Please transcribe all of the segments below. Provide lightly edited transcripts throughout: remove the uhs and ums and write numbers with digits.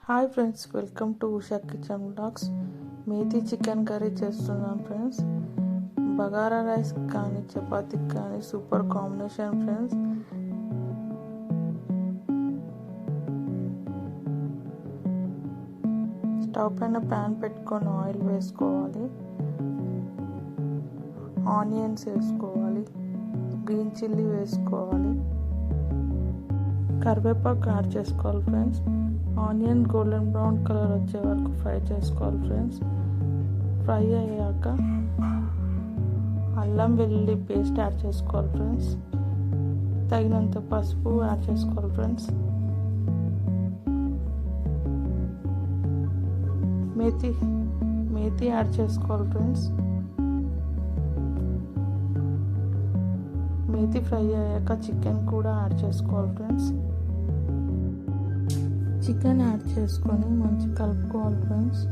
Hi friends, welcome to Usha kitchen blogs. Methi chicken curry చేస్తున్నాను friends. Bagara rice కానీ చపాతీకి కానీ సూపర్ కాంబినేషన్ ఫ్రెండ్స్. స్టవ్ పైన ప్యాన్ పెట్టుకొని ఆయిల్ వేసుకోవాలి, ఆనియన్స్ వేసుకోవాలి, గ్రీన్ చిల్లీ వేసుకోవాలి, కరివేపాకు యాడ్ చేసుకోవాలి friends. Onion golden brown colour వచ్చే వరకు ఫ్రై చేసుకోవాలి ఫ్రెండ్స్. ఫ్రై అయ్యాక అల్లం వెల్లుల్లి పేస్ట్ యాడ్ చేసుకోవాలి ఫ్రెండ్స్. తగినంత పసుపు యాడ్ చేసుకోవాలి ఫ్రెండ్స్. మేతి యాడ్ చేసుకోవాలి ఫ్రెండ్స్. మేతి ఫ్రై అయ్యాక చికెన్ కూడా యాడ్ చేసుకోవాలి ఫ్రెండ్స్. చికెన్ యాడ్ చేసుకొని మంచి కలుపుకోవాలి friends.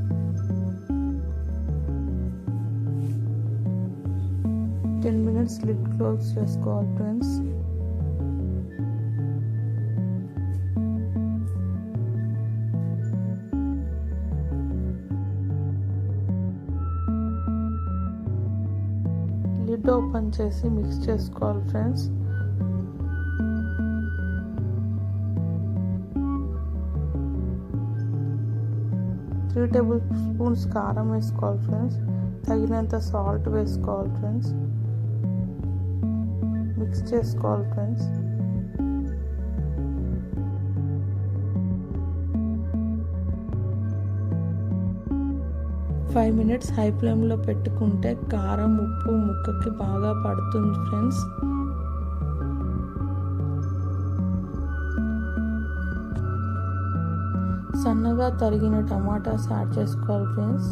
Ten minutes lid close చేసుకోవాలి ఫ్రెండ్స్. లిడ్ ఓపెన్ చేసి మిక్స్ చేసుకోవాలి ఫ్రెండ్స్. త్రీ టేబుల్ స్పూన్స్ కారం వేసుకోవాలి ఫ్రెండ్స్. తగినంత సాల్ట్ వేసుకోవాలి ఫ్రెండ్స్. మిక్స్ చేసుకోవాలి ఫ్రెండ్స్. ఫైవ్ మినిట్స్ హై ఫ్లేమ్లో పెట్టుకుంటే కారం ఉప్పు ముక్కకి బాగా పడుతుంది ఫ్రెండ్స్. సన్నగా తరిగిన టమాటాస్ యాడ్ చేసుకోవాలి ఫ్రెండ్స్.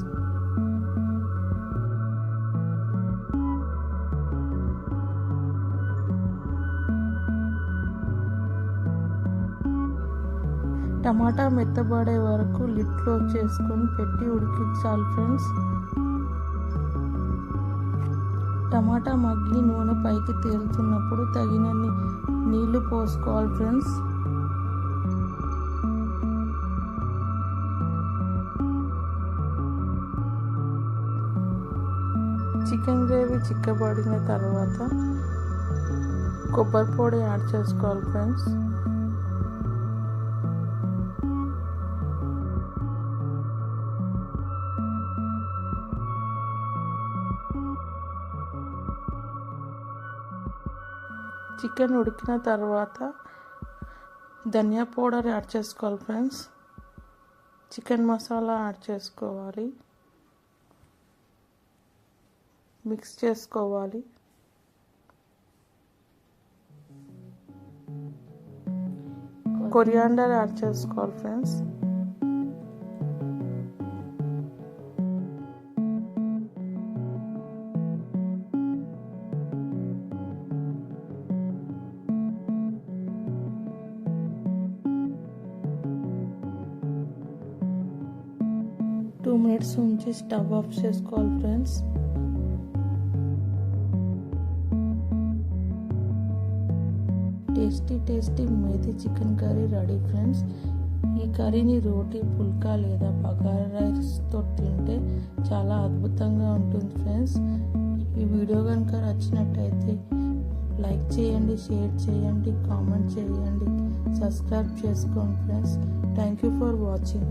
టమాటా మెత్తబడే వరకు లిడ్ క్లోజ్ చేసుకొని పెట్టి ఉడికించాలి ఫ్రెండ్స్. టమాటా మగ్గి నూనె పైకి తేలుతున్నప్పుడు తగినన్ని నీళ్లు పోసుకోవాలి ఫ్రెండ్స్. చికెన్ గ్రేవీ చిక్కబడిన తర్వాత కొబ్బరి పొడి యాడ్ చేసుకోవాలి ఫ్రెండ్స్. చికెన్ ఉడికిన తర్వాత ధనియా పౌడర్ యాడ్ చేసుకోవాలి ఫ్రెండ్స్. చికెన్ మసాలా యాడ్ చేసుకోవాలి, మిక్స్ చేసుకోవాలి. కొరియాండర్ యాడ్ చేసుకోవాలి ఫ్రెండ్స్. టూ మినిట్స్ ఉంచి స్టవ్ ఆఫ్ చేసుకోవాలి friends. Tasty methi chicken curry ready friends. ఈ కర్రీని రోటీ, పుల్కా లేదా బగారా రైస్తో తింటే చాలా అద్భుతంగా ఉంటుంది ఫ్రెండ్స్. ఈ వీడియో కనుక నచ్చినట్టయితే లైక్ చేయండి, షేర్ చేయండి, కామెంట్ చేయండి, సబ్స్క్రైబ్ చేసుకోండి friends. Thank you for watching.